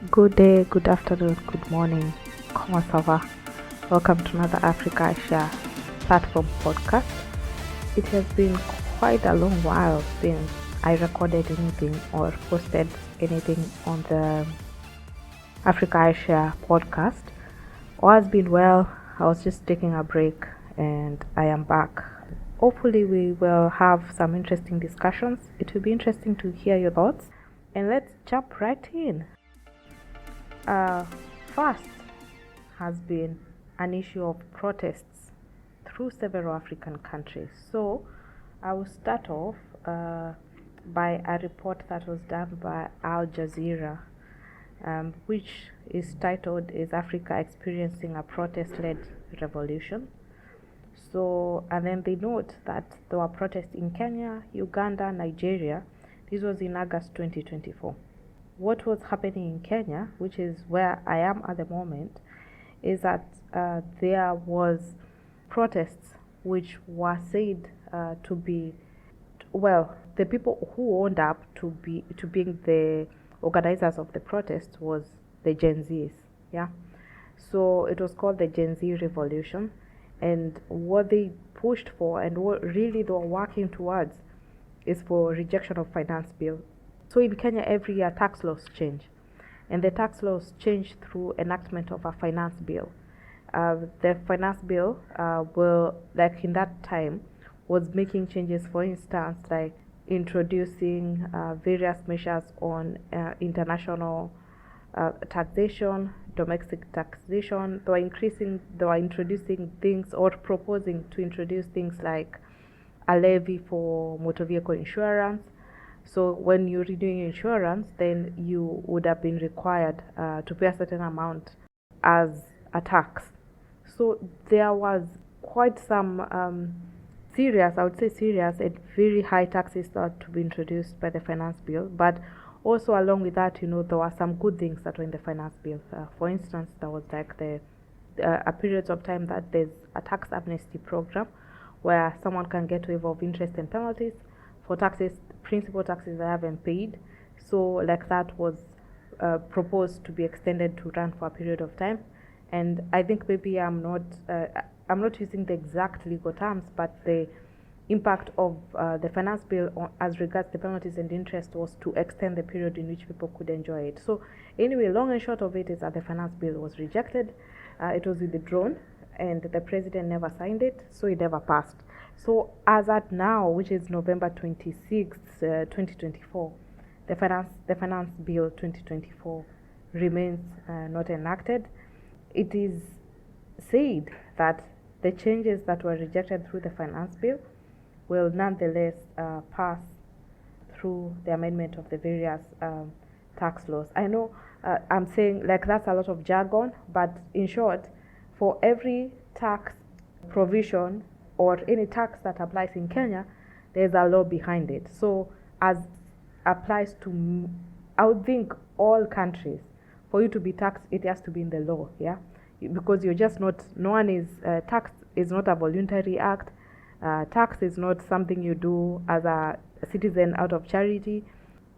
Good day, good afternoon, good morning. Comment ça va? Welcome to another Africa iShare platform podcast. It has been quite a long while since I recorded anything or posted anything on the Africa iShare podcast. All has been well. I was just taking a break and I am back. Hopefully, we will have some interesting discussions. It will be interesting to hear your thoughts. And let's jump right in. First has been an issue of protests through several African countries. So I will start off by a report that was done by Al Jazeera, which is titled "Is Africa Experiencing a Protest-Led Revolution?" So, and then they note that there were protests in Kenya, Uganda, Nigeria. This was in August 2024. What was happening in Kenya, which is where I am at the moment, is that there was protests which were said to be, well, the people who owned up to being the organizers of the protest was the Gen Zs, yeah. So it was called the Gen Z Revolution, and what they pushed for and what really they were working towards is for rejection of finance bill. So in Kenya, every year tax laws change, and the tax laws change through enactment of a finance bill. The finance bill will, like in that time, was making changes, for instance, like introducing various measures on international taxation, domestic taxation. They were introducing things or proposing to introduce things like a levy for motor vehicle insurance. So when you're renewing insurance, then you would have been required to pay a certain amount as a tax. So there was quite some serious, I would say serious and very high taxes that to be introduced by the finance bill. But also along with that, there were some good things that were in the finance bill. For instance, there was like a period of time that there's a tax amnesty program where someone can get waiver of interest and penalties for taxes, principal taxes they haven't paid. So like that was proposed to be extended to run for a period of time. And I think maybe I'm not using the exact legal terms, but the impact of the finance bill as regards the penalties and interest was to extend the period in which people could enjoy it. So anyway, long and short of it is that the finance bill was rejected. It was withdrawn, and the president never signed it, so it never passed. So as at now, which is November 26th, 2024, the finance bill 2024 remains not enacted. It is said that the changes that were rejected through the finance bill will nonetheless pass through the amendment of the various tax laws. I know I'm saying like that's a lot of jargon, but in short, for every tax provision or any tax that applies in Kenya, there's a law behind it. So as applies to, I would think, all countries, for you to be taxed, it has to be in the law, yeah? Because you're just not, no one is, tax is not a voluntary act. Tax is not something you do as a citizen out of charity.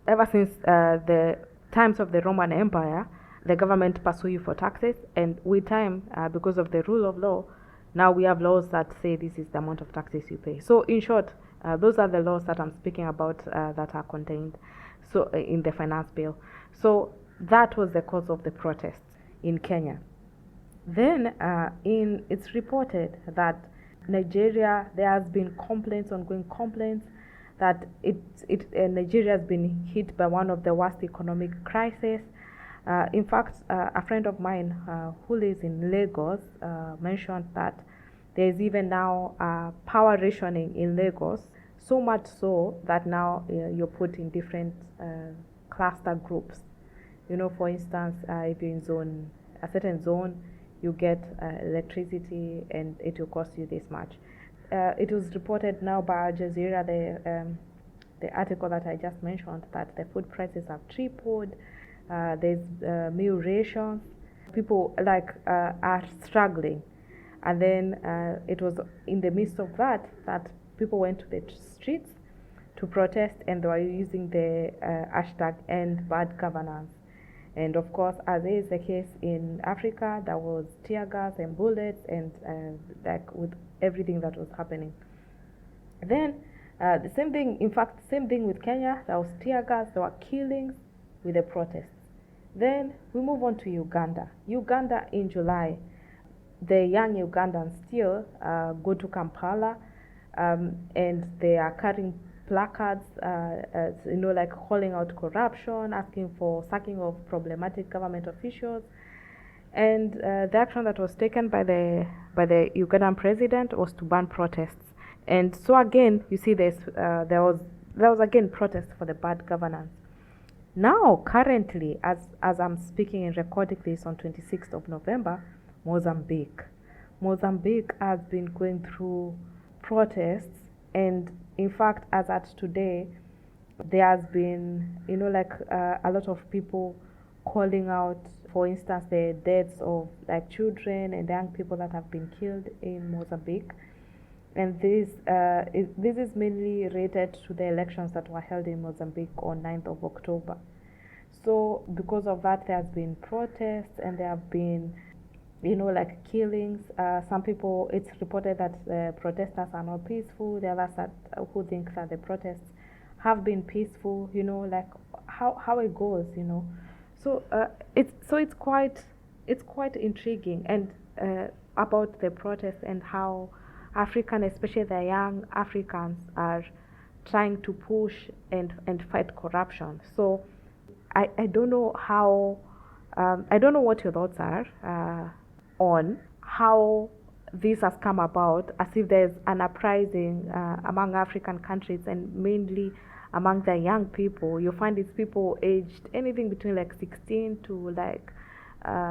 Ever since the times of the Roman Empire, the government pursue you for taxes, and with time, because of the rule of law, now we have laws that say this is the amount of taxes you pay. So in short, those are the laws that I'm speaking about that are contained in the finance bill. So that was the cause of the protests in Kenya. Then it's reported that Nigeria, there has been ongoing complaints that Nigeria has been hit by one of the worst economic crises. In fact, a friend of mine who lives in Lagos mentioned that there is even now power rationing in Lagos, so much so that now you're put in different cluster groups. For instance, if you're in a certain zone, you get electricity and it will cost you this much. It was reported now by Al Jazeera, the article that I just mentioned, that the food prices have tripled. There's meal rations. People are struggling, and then it was in the midst of that people went to the streets to protest, and they were using the hashtag End Bad Governance. And of course, as is the case in Africa, there was tear gas and bullets and like with everything that was happening. Then the same thing, in fact, same thing with Kenya. There was tear gas, there were killings with the protests. Then we move on to Uganda. Uganda in July, the young Ugandans still go to Kampala, and they are carrying placards, like calling out corruption, asking for sacking of problematic government officials. And the action that was taken by the Ugandan president was to ban protests. And so again, you see, there was again protest for the bad governance. Now, currently, as I'm speaking and recording this on 26th of November, Mozambique has been going through protests, and in fact, as at today, there has been, a lot of people calling out, for instance, the deaths of like children and young people that have been killed in Mozambique. And this is mainly related to the elections that were held in Mozambique on 9th of October. So because of that, there has been protests and there have been, killings. Some people, it's reported that the protesters are not peaceful. The others who think that the protests have been peaceful. How it goes. So it's quite intriguing and about the protests and how African, especially the young Africans, are trying to push and fight corruption. So I don't know how, I don't know what your thoughts are on how this has come about, as if there's an uprising among African countries and mainly among the young people. You find these people aged anything between like 16 to like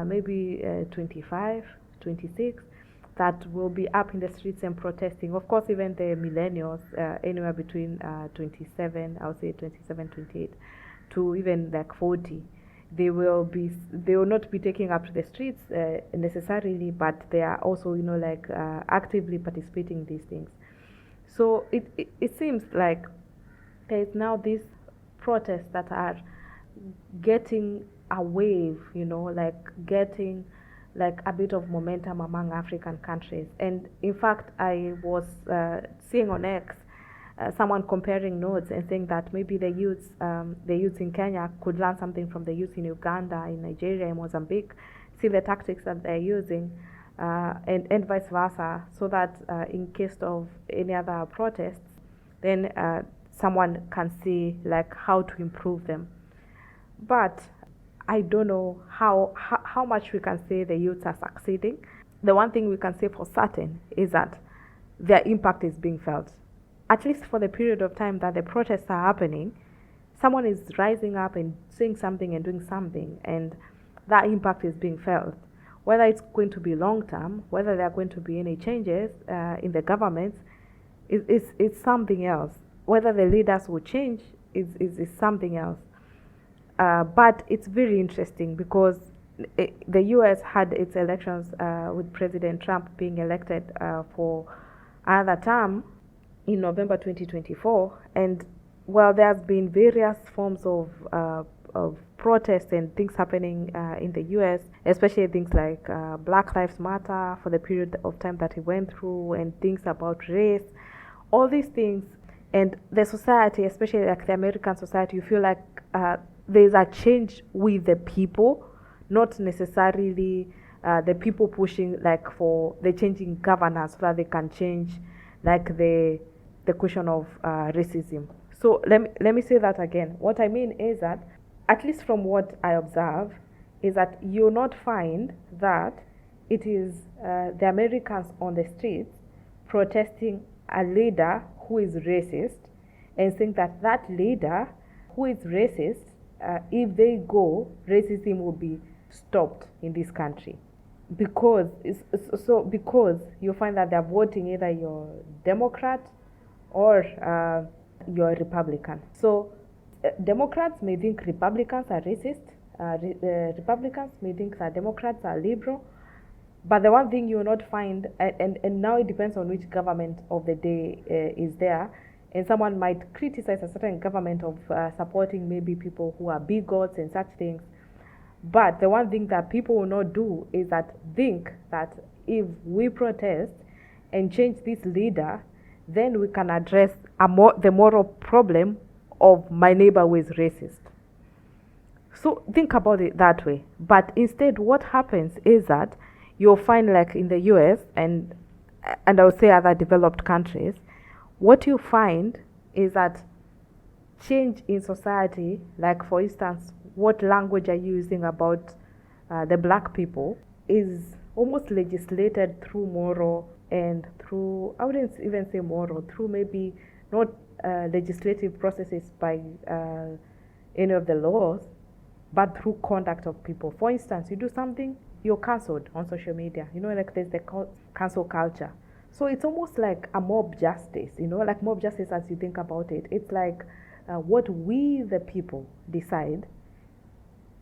maybe 25, 26, that will be up in the streets and protesting. Of course, even the millennials, anywhere between 27, I would say 27, 28, to even like 40, they will not be taking up to the streets necessarily, but they are also actively participating in these things. So it seems like there is now these protests that are getting a wave, getting like a bit of momentum among African countries. And in fact, I was seeing on X someone comparing notes and saying that maybe the youths in Kenya could learn something from the youth in Uganda, in Nigeria, in Mozambique, see the tactics that they're using, and vice versa, so that in case of any other protests, then someone can see like how to improve them. But I don't know how much we can say the youths are succeeding. The one thing we can say for certain is that their impact is being felt. At least for the period of time that the protests are happening, someone is rising up and saying something and doing something, and that impact is being felt. Whether it's going to be long term, whether there are going to be any changes in the government, it's something else. Whether the leaders will change is something else. But it's very interesting because the US had its elections with President Trump being elected for another term in November 2024, and well, there's been various forms of protests and things happening in the US, especially things like Black Lives Matter for the period of time that he went through, and things about race, all these things. And the society, especially like the American society, you feel like there's a change with the people, not necessarily the people pushing like for the changing governance so that they can change like the question of racism. So let me say that again. What I mean is that, at least from what I observe, is that you'll not find that it is the Americans on the streets protesting a leader who is racist and saying that that leader who is racist, if they go, racism will be stopped in this country. Because you find that they're voting either you're Democrat or you're Republican. So Democrats may think Republicans are racist. Republicans may think that Democrats are liberal. But the one thing you will not find, and now it depends on which government of the day is there, and someone might criticize a certain government of supporting maybe people who are bigots and such things. But the one thing that people will not do is that think that if we protest and change this leader, then we can address the moral problem of my neighbor who is racist. So think about it that way. But instead, what happens is that you'll find, like in the US and I would say other developed countries, what you find is that change in society, like for instance, what language are you using about the black people, is almost legislated through moral and through, I wouldn't even say moral, through maybe not legislative processes by any of the laws, but through conduct of people. For instance, you do something, you're cancelled on social media. Like there's the cancel culture. So it's almost like a mob justice, like mob justice as you think about it. It's like what we, the people, decide.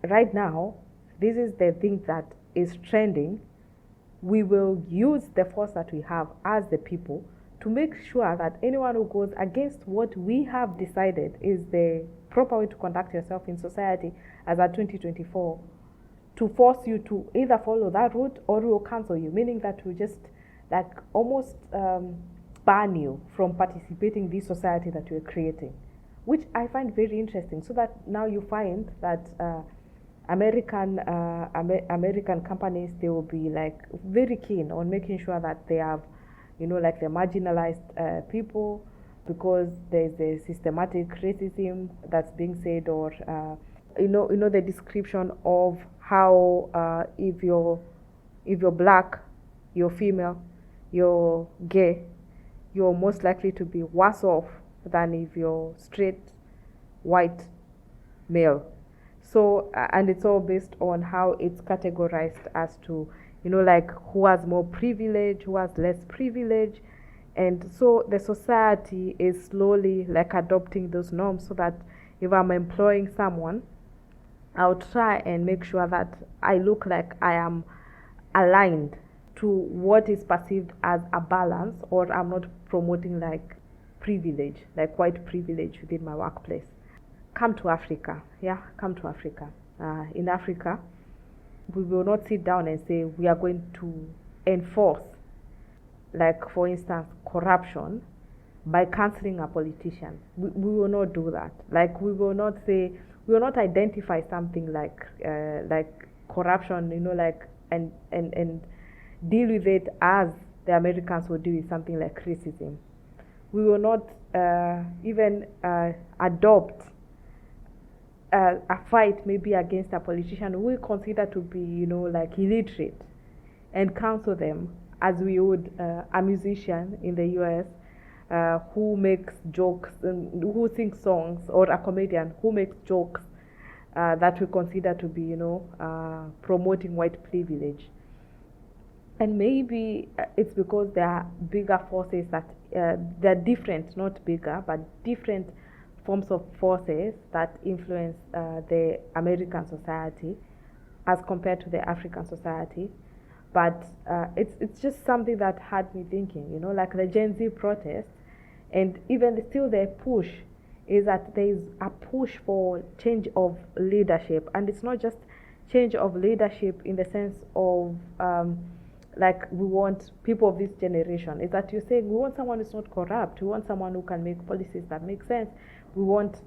Right now, this is the thing that is trending. We will use the force that we have as the people to make sure that anyone who goes against what we have decided is the proper way to conduct yourself in society as at 2024, to force you to either follow that route or we will cancel you, meaning that we just like almost ban you from participating in this society that we're creating, which I find very interesting. So that now you find that American companies, they will be like very keen on making sure that they have, like the marginalized people, because there's a systematic racism that's being said, or the description of how if you're black, you're female, you're gay, you're most likely to be worse off than if you're straight, white, male. So, and it's all based on how it's categorized as to, like who has more privilege, who has less privilege. And so the society is slowly like adopting those norms, so that if I'm employing someone, I'll try and make sure that I look like I am aligned to what is perceived as a balance, or I'm not promoting like privilege, like white privilege within my workplace. Come to Africa. In Africa, we will not sit down and say we are going to enforce, like for instance, corruption by cancelling a politician. We will not do that. Like we will not identify something like corruption, and deal with it as the Americans would deal with something like racism. We will not even adopt a fight maybe against a politician who we consider to be, like illiterate, and counsel them as we would a musician in the US who makes jokes and who sings songs, or a comedian who makes jokes that we consider to be, promoting white privilege. And maybe it's because there are bigger forces that they're different, not bigger, but different forms of forces that influence the American society as compared to the African society. But it's just something that had me thinking, like the Gen Z protests, and even still the push is that there is a push for change of leadership. And it's not just change of leadership in the sense of like we want people of this generation. Is that you're saying we want someone who's not corrupt, we want someone who can make policies that make sense. We want,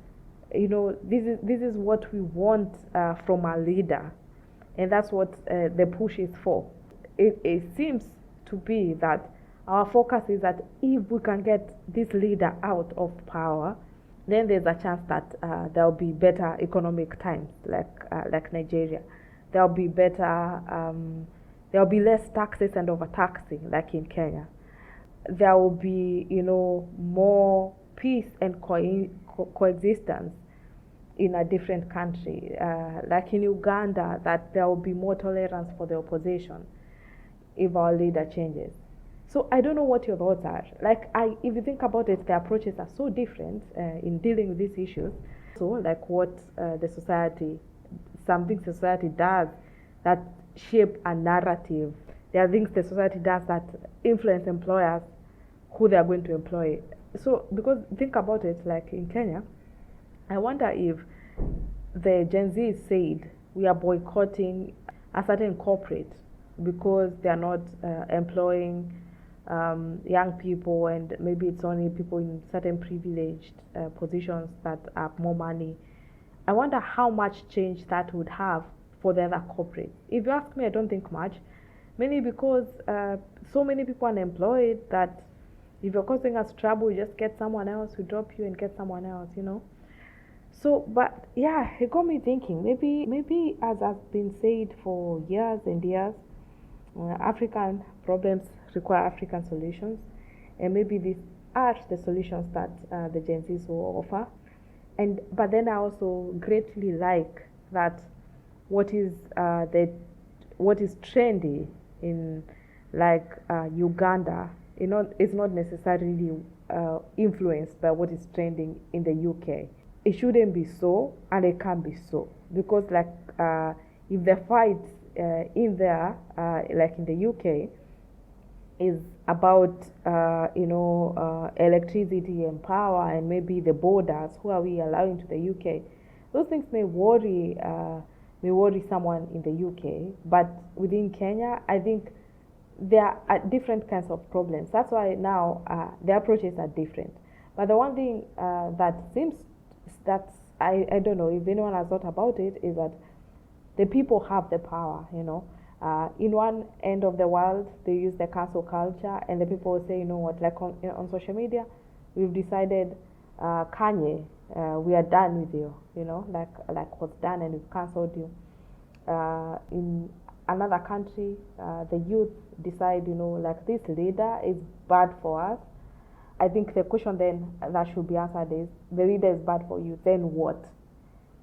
this is what we want from our leader, and that's what the push is for. It seems to be that our focus is that if we can get this leader out of power, then there's a chance that there'll be better economic times, like Nigeria. There'll be better, there'll be less taxes and overtaxing, like in Kenya. There will be, more peace and coexistence in a different country, like in Uganda, that there will be more tolerance for the opposition if our leader changes. So I don't know what your thoughts are. If you think about it, the approaches are so different in dealing with these issues. So like what some things society does that shape a narrative. There are things the society does that influence employers who they are going to employ. So because think about it, like in Kenya, I wonder if the Gen Z said we are boycotting a certain corporate because they are not employing young people, and maybe it's only people in certain privileged positions that have more money. I wonder how much change that would have for the other corporates. If you ask me, I don't think much. Mainly because so many people are unemployed that if you're causing us trouble, you just get someone else who drop you and get someone else, you know. So, but yeah, it got me thinking. Maybe as has been said for years and years, African problems require African solutions, and maybe these are the solutions that the Gen Zs will offer. And but then I also greatly like that what is what is trendy in like Uganda, you know, is not necessarily influenced by what is trending in the UK. It shouldn't be so, and it can't be so, because like if the fight in there, like in the UK, is about electricity and power and maybe the borders, who are we allowing to the UK, those things may worry someone in the UK, but within Kenya, I think there are different kinds of problems. That's why now the approaches are different. But the one thing that seems that I don't know if anyone has thought about it, is that the people have the power, you know. In one end of the world, they use the cancel culture, and the people will say, you know what, like on social media, we've decided, Kanye, we are done with you, you know, like what's done, and we've cancelled you. In another country, the youth decide, you know, like this leader is bad for us. I think the question then that should be answered is, the leader is bad for you, then what?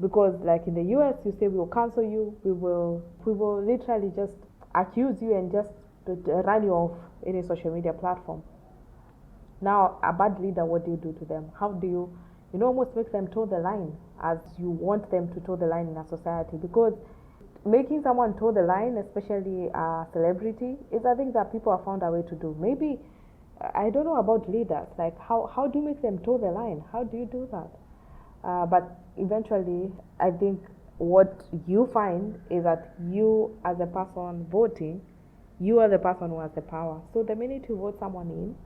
Because like in the US, you say we will cancel you, we will literally just accuse you and just run you off any social media platform. Now, a bad leader, what do you do to them? How do you, almost make them toe the line as you want them to toe the line in a society? Because making someone toe the line, especially a celebrity, is a thing that people have found a way to do. Maybe, I don't know about leaders, like how do you make them toe the line? How do you do that? But eventually, I think what you find is that you, as a person voting, you are the person who has the power. So the minute you vote someone in,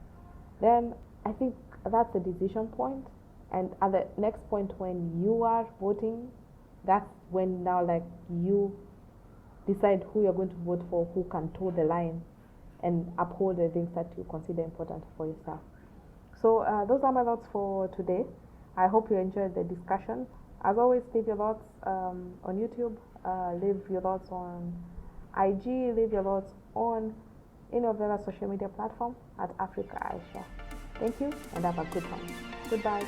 then I think that's the decision point. And at the next point when you are voting, that's when now like you decide who you're going to vote for, who can toe the line and uphold the things that you consider important for yourself. So those are my thoughts for today. I hope you enjoyed the discussion. As always, leave your thoughts on YouTube, leave your thoughts on IG, leave your thoughts on any of the other social media platform at Africa iShare. Thank you and have a good one. Goodbye.